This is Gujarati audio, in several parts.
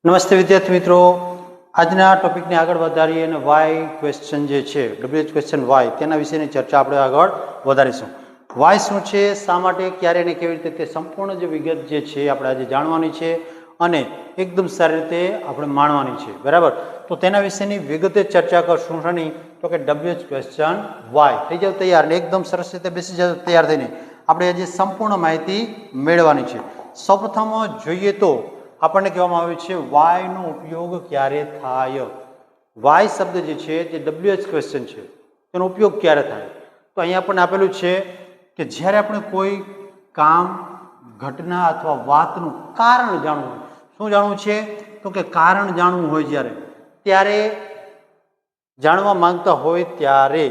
નમસ્તે વિદ્યાર્થી મિત્રો, આજના ટોપિકને આગળ વધારીએ અને વાય ક્વેશ્ચન જે છે ડબલ્યુએચ ક્વેશ્ચન વાય તેના વિશેની ચર્ચા આપણે આગળ વધારીશું. વાય શું છે, શા માટે, ક્યારે અને કેવી રીતે તે સંપૂર્ણ જે વિગત જે છે આપણે આજે જાણવાની છે અને એકદમ સારી રીતે આપણે માણવાની છે. બરાબર, તો તેના વિશેની વિગતે ચર્ચા કરશું. શની તો કે ડબલ્યુએચ ક્વેશ્ચન વાય. થઈ જાવ તૈયાર ને એકદમ સરસ રીતે બેસી જાવ તૈયાર થઈને આપણે આજે સંપૂર્ણ માહિતી મેળવવાની છે. સૌપ્રથમ જોઈએ તો આપણને કહેવામાં આવ્યું છે વાયનો ઉપયોગ ક્યારે થાય. વાય શબ્દ જે છે તે ડબલ્યુએચ ક્વેશ્ચન છે, તેનો ઉપયોગ ક્યારે થાય? તો અહીંયા આપણને આપેલું છે કે જ્યારે આપણે કોઈ કામ, ઘટના અથવા વાતનું કારણ જાણવું હોય. શું જાણવું છે? તો કે કારણ જાણવું હોય ત્યારે જાણવા માંગતા હોય ત્યારે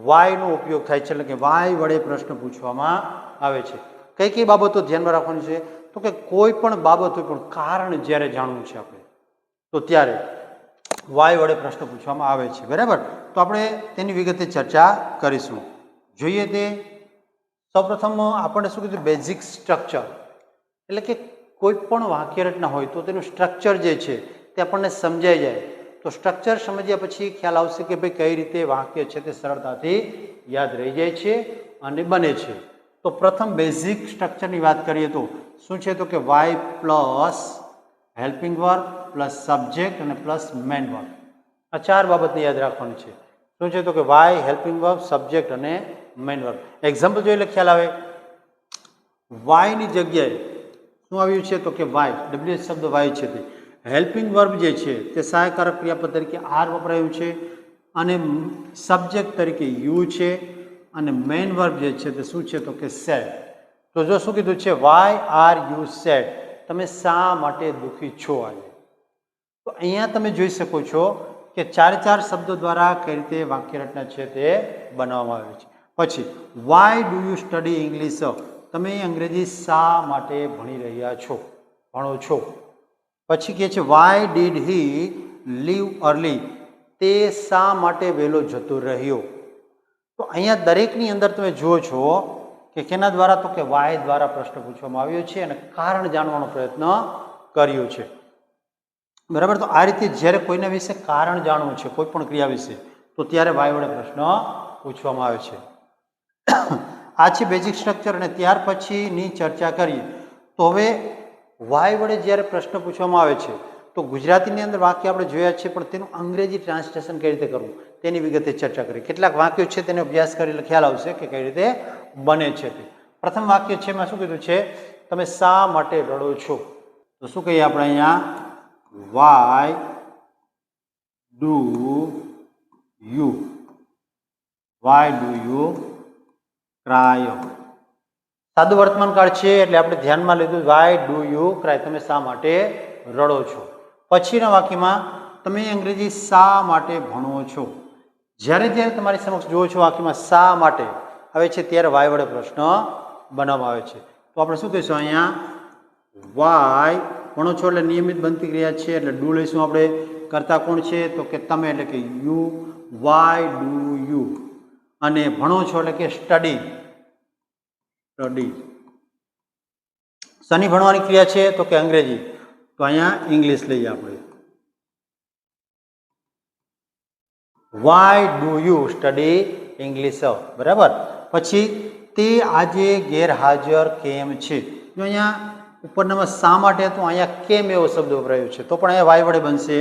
વાયનો ઉપયોગ થાય છે. એટલે કે વાય વડે પ્રશ્ન પૂછવામાં આવે છે. કઈ કઈ બાબતો ધ્યાનમાં રાખવાની છે? તો કે કોઈ પણ બાબત હોય પણ કારણ જ્યારે જાણવું છે આપણે તો ત્યારે વાય વડે પ્રશ્ન પૂછવામાં આવે છે. બરાબર, તો આપણે તેની વિગતે ચર્ચા કરીશું. જોઈએ તે સૌપ્રથમ આપણને શું કીધું? Basic structure. એટલે કે કોઈ પણ વાક્ય રચના હોય તો તેનું સ્ટ્રક્ચર જે છે તે આપણને સમજાઈ જાય. તો સ્ટ્રક્ચર સમજ્યા પછી ખ્યાલ આવશે કે ભાઈ કઈ રીતે વાક્ય છે તે સરળતાથી યાદ રહી જાય છે અને બને છે. તો પ્રથમ બેઝિક સ્ટ્રક્ચરની વાત કરીએ તો શું છે? તો કે why plus helping verb plus subject અને પ્લસ મેન વર્બ. આ ચાર બાબતને યાદ રાખવાની છે. શું છે? તો કે વાય, હેલ્પિંગ વર્બ, સબ્જેક્ટ અને મેન વર્બ. એક્ઝામ્પલ જોઈ એટલે ખ્યાલ આવે. વાયની જગ્યાએ શું આવ્યું છે? તો કે વાય, ડબલ્યુએચ શબ્દ વાય છે તે. હેલ્પિંગ વર્બ જે છે તે સહાયકારક ક્રિયાપદ તરીકે આર વપરાયું છે અને સબ્જેક્ટ તરીકે યુ છે અને મેઇન વર્બ જે છે તે શું છે? તો કે સેડ. તો જો શું કીધું છે? વાય આર યુ સેડ, તમે શા માટે દુઃખી છો? આજે તો અહીંયા તમે જોઈ શકો છો કે ચાર શબ્દો દ્વારા કઈ રીતે વાક્ય રચના છે તે બનાવવામાં આવે છે. પછી why do you study English, તમે અંગ્રેજી શા માટે ભણી રહ્યા છો, ભણો છો? પછી કહે છે why did he live early, તે શા માટે વહેલો જતો રહ્યો? તો અહીંયા દરેકની અંદર તમે જુઓ છો કે કેના દ્વારા? તો કે વાય દ્વારા પ્રશ્ન પૂછવામાં આવ્યો છે અને કારણ જાણવાનો પ્રયત્ન કર્યો છે. બરાબર, તો આ રીતે જ્યારે કોઈના વિશે કારણ જાણવું છે, કોઈ પણ ક્રિયા વિશે, તો ત્યારે વાય વડે પ્રશ્ન પૂછવામાં આવે છે. આ છે બેઝિક સ્ટ્રક્ચર. અને ત્યાર પછીની ચર્ચા કરીએ તો હવે વાય વડે જ્યારે પ્રશ્ન પૂછવામાં આવે છે તો ગુજરાતીની અંદર વાક્ય આપણે જોયા છે, પણ તેનું અંગ્રેજી ટ્રાન્સલેશન કઈ રીતે કરવું તેની વિગતે ચર્ચા કરીએ. કેટલાક વાક્યો છે તેનો અભ્યાસ કરીને ખ્યાલ આવશે કે કઈ રીતે બને છે તે. પ્રથમ વાક્ય છે એમાં શું કીધું છે? તમે શા માટે રડો છો? તો શું કહીએ આપણે અહીંયા? Why do you, why do you cry. સાદું વર્તમાન કાળ છે એટલે આપણે ધ્યાનમાં લીધું વાય ડુ યુ ક્રાય, તમે શા માટે રડો છો. પછીના વાક્યમાં તમે અંગ્રેજી શા માટે ભણો છો. જ્યારે તમારી સમક્ષ જુઓ છો વાક્યમાં શા માટે આવે છે ત્યારે વાય વડે પ્રશ્ન બનાવવામાં આવે છે. તો આપણે શું કહીશું અહીંયા? વાય ભણો છો એટલે નિયમિત બનતી ક્રિયા છે એટલે ડુ લઈશું આપણે. કરતા કોણ છે? તો કે તમે, એટલે કે યુ. Why do you. અને ભણો છો એટલે કે સ્ટડી, સ્ટડી. શની ભણવાની ક્રિયા છે? તો કે અંગ્રેજી, તો અહીંયા ઇંગ્લિશ લઈએ આપણે. Why do you study English. બરાબર. પછી તે આજે ગેરહાજર કેમ છે? જો અહીંયા ઉપરનામાં શા માટે હતું, અહીંયા કેમ એવો શબ્દ વપરાયો છે, તો પણ અહીંયા વાય વડે બનશે.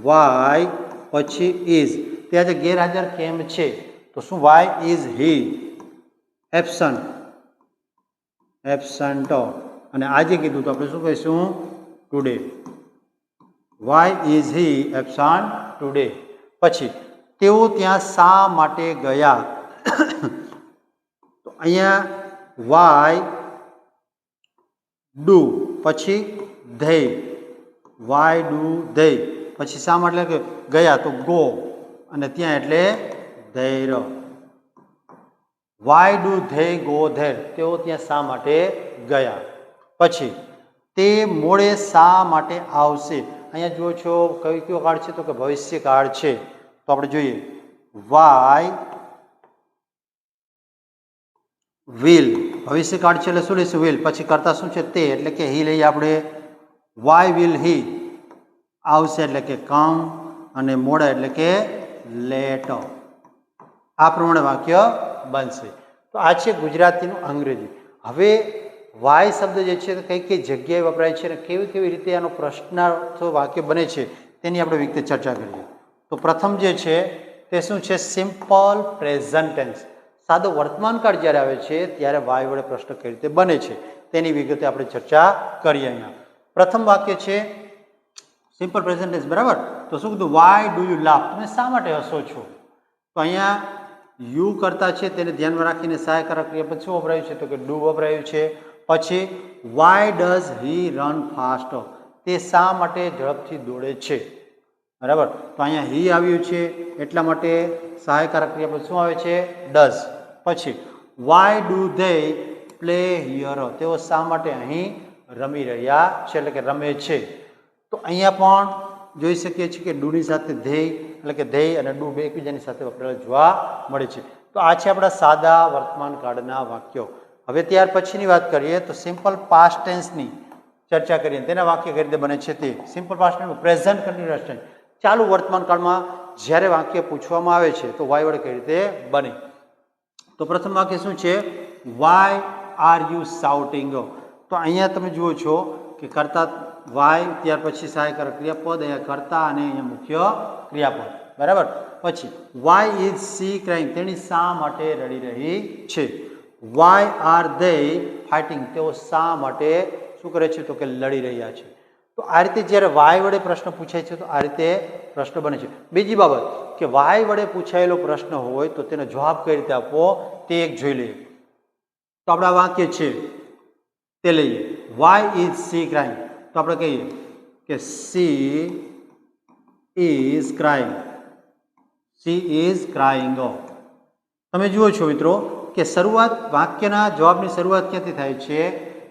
વાય પછી ઇઝ, તે આજે ગેરહાજર કેમ છે? તો શું? Why is he absent, absent. અને આજે કીધું તો આપણે શું કહીશું? Today. Why is he absent today. પછી તેઓ ત્યાં શા માટે ગયા? તો અહીંયા વાય ડુ પછી ધે, વાય ડુ ધે. પછી શા માટે કે ગયા તો ગો, અને ત્યાં એટલે ધૈર. Y do they go there, તેઓ ત્યાં શા માટે ગયા? પછી તે મોડે શા માટે આવશે? અહીંયા જુઓ છો કયો કાળ છે? તો કે ભવિષ્ય કાળ છે. તો આપણે જોઈએ વાય વિલ, ભવિષ્ય કાળ છે એટલે શું લઈશું? વિલ. પછી કરતા શું છે? તે, એટલે કે હી લઈએ આપણે. વાય વિલ હી આવશે એટલે કે કમ અને મોડા એટલે કે લેટ. આ પ્રમાણે વાક્ય બનશે. તો આ છે ગુજરાતીનું અંગ્રેજી. હવે વાય શબ્દ જે છે કઈ કઈ જગ્યાએ વપરાય છે અને કેવી કેવી રીતે આનો પ્રશ્નાર્થ વાક્ય બને છે તેની આપણે વિગતે ચર્ચા કરીએ. તો પ્રથમ જે છે તે શું છે? Simple present tense. સાદો વર્તમાનકાળ જ્યારે આવે છે ત્યારે વાય વડે પ્રશ્ન કઈ રીતે બને છે તેની વિગતે આપણે ચર્ચા કરીએ. અહીંયા પ્રથમ વાક્ય છે સિમ્પલ પ્રેઝન્ટ ટેન્સ, બરાબર. તો શું કીધું? Why do you laugh? તમે શા માટે હસો છો? તો અહીંયા યુ કરતા છે તેને ધ્યાનમાં રાખીને સહાયકારક ક્રિયાપદ શું વપરાયું છે? તો કે ડુ વપરાયું છે. પછી why does he run fast? તે શા માટે ઝડપથી દોડે છે? બરાબર. તો અહીંયા હી આવ્યું છે એટલા માટે સહાયકારક ક્રિયાપદ શું આવે છે? ડઝ. પછી Y do they play here? તેઓ શા માટે અહીં રમી રહ્યા છે એટલે કે રમે છે? તો અહીંયા પણ જોઈ શકીએ છીએ કે ડુની સાથે ધેય એટલે કે ધેય અને ડુ બે એકબીજાની સાથે વપરાયેલા જોવા મળે છે. તો આ છે આપણા સાદા વર્તમાન કાળના વાક્યો. હવે ત્યાર પછીની વાત કરીએ તો સિમ્પલ પાસ્ટ ટેન્સની ચર્ચા કરીએ. તેના વાક્ય કઈ રીતે બને છે તે. Simple past tense present continuous tense. ચાલુ વર્તમાન કાળમાં જ્યારે વાક્ય પૂછવામાં આવે છે તો વાય વડે કઈ રીતે બને? તો પ્રથમ વાક્ય શું છે? Why are you shouting? તો અહીંયા તમે જુઓ છો કે કરતા વાય, ત્યાર પછી સહાયકારક ક્રિયાપદ, અહીંયા કરતા અને અહીંયા મુખ્ય ક્રિયાપદ, બરાબર. પછી વાય ઇઝ સી ક્રાઇંગ? તેણી શા માટે રડી રહી છે? Why are they fighting? તેઓ શા માટે શું કરે છે? તો કે લડી રહ્યા છે. તો આ રીતે જ્યારે વાય વડે પ્રશ્ન પૂછાય છે તો આ રીતે પ્રશ્ન બને છે. બીજી બાબત કે વાય વડે પૂછાયેલો પ્રશ્ન હોય તો તેનો જવાબ કઈ રીતે આપવો તે એક જોઈ લઈએ. તો આપણા વાક્ય છે તે લઈએ. Why is she crying? તો આપણે કહીએ કે she is crying. She is crying. તમે જુઓ છો મિત્રો કે શરૂઆત વાક્યના જવાબની શરૂઆત ક્યાંથી થાય છે?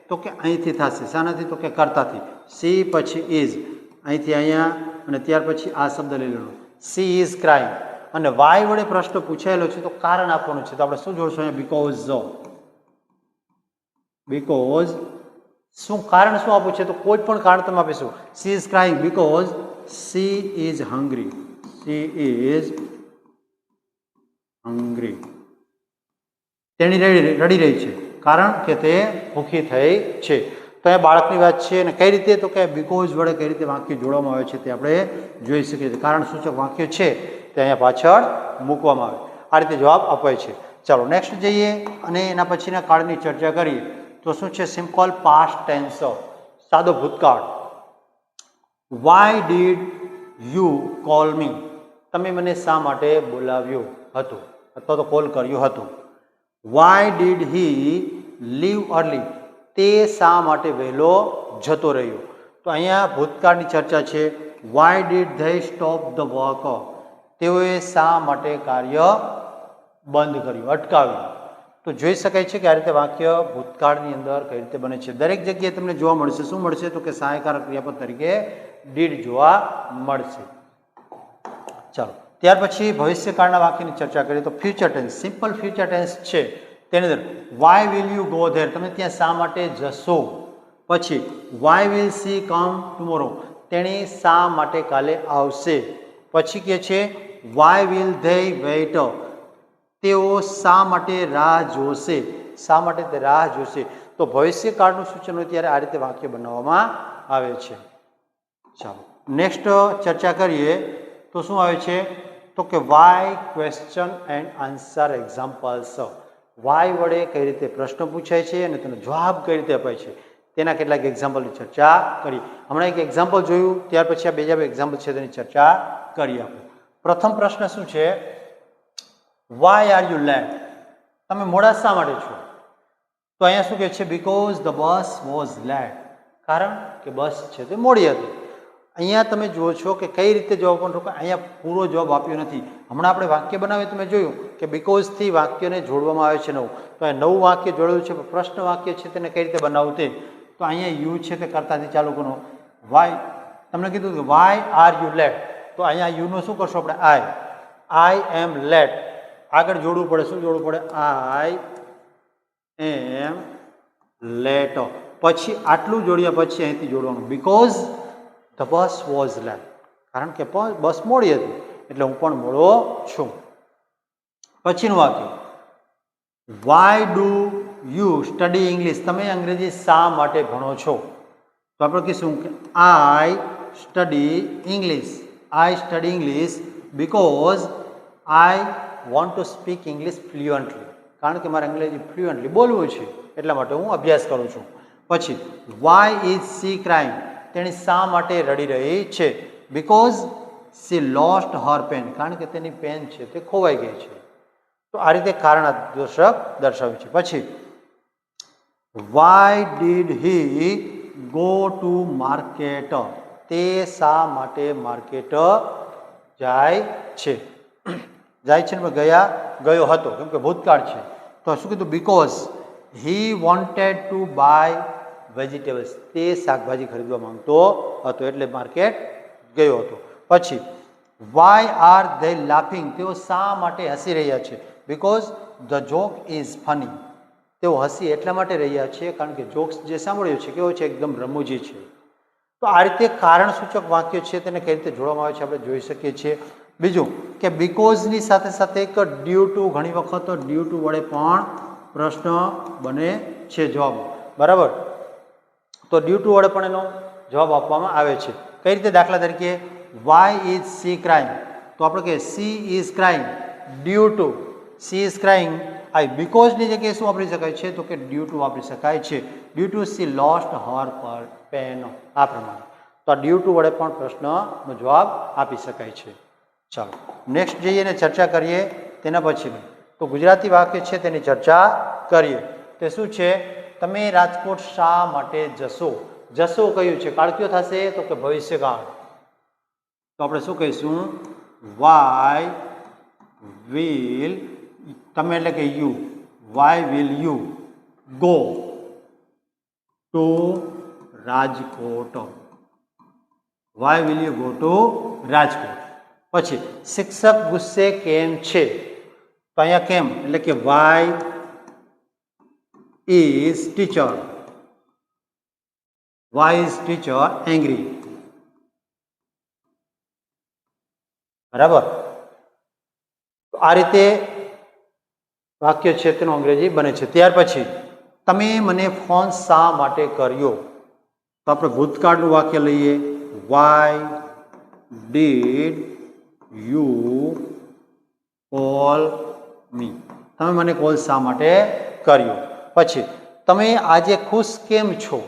તો કે અહીંથી થશે. શાનાથી? તો કે કરતાથી. સી પછી ઇઝ, અહીંથી અહીંયા અને ત્યાર પછી આ શબ્દ લઈ લેવાનો. C is crying. અને વાય વડે પ્રશ્ન પૂછાયેલો છે તો કારણ આપવાનું છે. તો આપણે શું જોડશું અહીંયા? બીકોઝ. બીકોઝ શું કારણ શું આપવું છે? તો કોઈ પણ કારણ તમે આપીશું. C is crying because she is hungry. She is hungry. તેણી રડી રહી છે કારણ કે તે ભૂખી થઈ છે. તો એ બાળકની વાત છે અને કઈ રીતે? તો કે બીકોઝ વડે કઈ રીતે વાક્ય જોડવામાં આવે છે તે આપણે જોઈ શકીએ છીએ. કારણ સૂચક વાક્ય છે તે અહીંયા પાછળ મૂકવામાં આવે. આ રીતે જવાબ અપાય છે. ચાલો નેક્સ્ટ જઈએ અને એના પછીના કાળની ચર્ચા કરીએ. તો શું છે? સિમ્પલ પાસ્ટ ટેન્સ, સાદો ભૂતકાળ. વાય ડીડ યુ કોલ મી? તમે મને શા માટે બોલાવ્યું હતું અથવા તો કોલ કર્યું હતું? Why did he live early? તે શા માટે વહેલો જતો રહ્યો? તો અહીંયા ભૂતકાળની ચર્ચા છે. Why did they stop the work? તેઓએ શા માટે કાર્ય બંધ કર્યું, અટકાવ્યું? તો જોઈ શકાય છે કે આ રીતે વાક્ય ભૂતકાળની અંદર કઈ રીતે બને છે. દરેક જગ્યાએ તમને જોવા મળશે. શું મળશે? તો કે સહાયકારક ક્રિયાપદ તરીકે ડીડ જોવા મળશે. ચાલો ત્યાર પછી ભવિષ્યકાળના વાક્યની ચર્ચા કરીએ તો future tense. Simple future tense છે તેની અંદર why will you go there? તમે ત્યાં શા માટે જશો? પછી why will she come tomorrow? તેણી શા માટે કાલે આવશે? પછી કે છે વાય વિલ ધે વેઇટ? તેઓ શા માટે રાહ જોશે? શા માટે તે રાહ જોશે? તો ભવિષ્યકાળનું સૂચન હોય ત્યારે આ રીતે વાક્ય બનાવવામાં આવે છે. ચાલો નેક્સ્ટ ચર્ચા કરીએ તો શું આવે છે? તો કે why question and answer examples. Why વડે કઈ રીતે પ્રશ્ન પૂછાય છે અને તેનો જવાબ કઈ રીતે અપાય છે તેના કેટલાક એક્ઝામ્પલની ચર્ચા કરી. હમણાં એક એક્ઝામ્પલ જોયું, ત્યાર પછી આ બીજા એક્ઝામ્પલ છે તેની ચર્ચા કરીએ આપણે. પ્રથમ પ્રશ્ન શું છે? Why are you late? તમે મોડા શા માટે છો? તો અહીંયા શું કહે છે? Because the bus was late? કારણ કે બસ છે તે મોડી હતી. અહીંયા તમે જુઓ છો કે કઈ રીતે જવાબ આપવાનો. અહીંયા પૂરો જવાબ આપ્યો નથી. હમણાં આપણે વાક્ય બનાવીએ તમે જોયું કે બીકોઝથી વાક્યને જોડવામાં આવે છે નવું. તો અહીંયા નવું વાક્ય જોડેલું છે, પ્રશ્ન વાક્ય છે તેને કઈ રીતે બનાવવું તે. તો અહીંયા યુ છે તે કરતાથી ચાલુ કરો. વાય તમને કીધું કે વાય આર યુ લેટ? તો અહીંયા યુનો શું કરશો આપણે? I am late. આગળ જોડવું પડે. શું જોડવું પડે? I am late. પછી આટલું જોડ્યા પછી અહીંથી જોડવાનું because the bus was late, કારણ કે બસ મોડી હતી એટલે હું પણ મોડો છું. પછીનું વાક્ય, why do you study English, તમે અંગ્રેજી શા માટે ભણો છો? તો આપણે કહીશું કે I study English, I study English because I want to speak English fluently, કારણ કે મારે અંગ્રેજી ફ્લુઅન્ટલી બોલવું છે એટલા માટે હું અભ્યાસ કરું છું. પછી વાય ઇઝ સી ક્રાઇંગ, તેણી શા માટે રડી રહી છે? Because she lost her pen, કારણ કે તેની પેન છે તે ખોવાઈ ગઈ છે. તો આ રીતે કારણદર્શક દર્શાવ્યું છે. પછી why did he go to market, તે શા માટે માર્કેટ જાય છે? જાય છે ને ગયો હતો કેમ કે ભૂતકાળ છે. તો શું કીધું? Because he wanted to buy vegetables, તે શાકભાજી ખરીદવા માંગતો હતો એટલે માર્કેટ ગયો હતો. પછી વાય આર ધે લાફિંગ, તેઓ શા માટે હસી રહ્યા છે? Because the joke is funny, તેઓ હસી એટલા માટે રહ્યા છે કારણ કે જોક્સ જે સાંભળ્યું છે કેવો છે? એકદમ રમૂજી છે. તો આ રીતે કારણસૂચક વાક્ય છે તેને કઈ રીતે જોડવામાં આવે છે આપણે જોઈ શકીએ છીએ. બીજું કે બીકોઝની સાથે સાથે એક ડ્યુ ટુ, ઘણી વખત ડ્યુ ટુ વડે પણ પ્રશ્ન બને છે જવાબ, બરાબર? તો ડ્યુ ટુ વડે પણ એનો જવાબ આપવામાં આવે છે. કઈ રીતે? દાખલા તરીકે વાય ઇઝ સી ક્રાઇંગ, તો આપણે કહીએ she is crying due to, she is crying I, બીકોઝની જગ્યાએ શું વાપરી શકાય છે? તો કે ડ્યુ ટુ વાપરી શકાય છે. Due to she lost her pen, આ પ્રમાણે. તો આ ડ્યુ ટુ વડે પણ પ્રશ્નનો જવાબ આપી શકાય છે. ચાલો નેક્સ્ટ જઈએ ને ચર્ચા કરીએ તેના પછીનું. તો ગુજરાતી વાક્ય છે તેની ચર્ચા કરીએ. તે શું છે? તમે રાજકોટ શા માટે જશો? જશો કયું છે? કાળ કયો થશે? તો કે ભવિષ્યકાળ. તો આપણે શું કહીશું? વાય વિલ, તમે એટલે કે you, why will you go to Rajkot, why will you go to Rajkot. પછી શિક્ષક ગુસ્સે કેમ છે? તો અહીંયા કેમ એટલે કે why is teacher, why is teacher angry, બરાબર? તો આ રીતે વાક્ય છે તેનું અંગ્રેજી બને છે. ત્યાર પછી તમે મને ફોન શા માટે કર્યો? તો આપણે ભૂતકાળનું વાક્ય લઈએ, વાય ડીડ યુ કોલ મી, તમે મને કોલ શા માટે કર્યો? પછી તમે આજે ખુશ કેમ છો?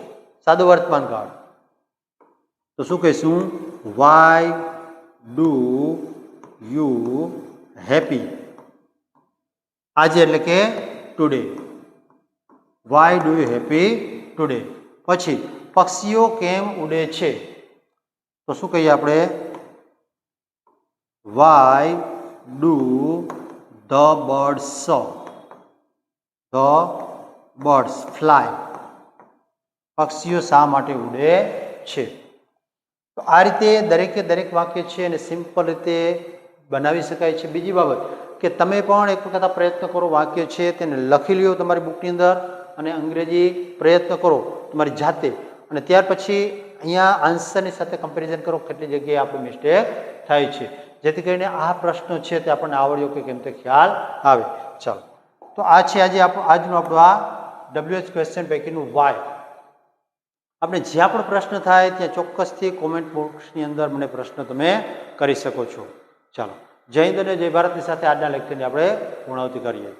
સાદું વર્તમાન કાળ. તો શું કહીશું? વાય ડુ યુ હેપી, આજે એટલે કે today, why do you happy today. પછી પક્ષીઓ કેમ ઉડે છે? તો શું કહીએ આપણે? Why do the birds fly, પક્ષીઓ શા માટે ઉડે છે? તો આ રીતે દરેકે દરેક વાક્ય છે અને સિમ્પલ રીતે બનાવી શકાય છે. બીજી બાબત કે તમે પણ એક વખત આ પ્રયત્ન કરો, વાક્ય છે તેને લખી લ્યો તમારી બુકની અંદર અને અંગ્રેજી પ્રયત્ન કરો તમારી જાતે, અને ત્યાર પછી અહીંયા આન્સરની સાથે કમ્પેરિઝન કરો કેટલી જગ્યાએ આપણે મિસ્ટેક થાય છે, જેથી કરીને આ પ્રશ્ન છે તે આપણને આવડ્યો કે કેમ તે ખ્યાલ આવે. ચાલો, તો આ છે આજે આજનું આપણું આ WH ક્વેશ્ચન પૈકીનું વાય. આપણે જ્યાં પણ પ્રશ્ન થાય ત્યાં ચોક્કસથી કોમેન્ટ બોક્સની અંદર મને પ્રશ્ન તમે કરી શકો છો. ચાલો, જય હિન્દ અને જય ભારતની સાથે આજના લેક્ચરની આપણે પૂર્ણાવતિ કરીએ.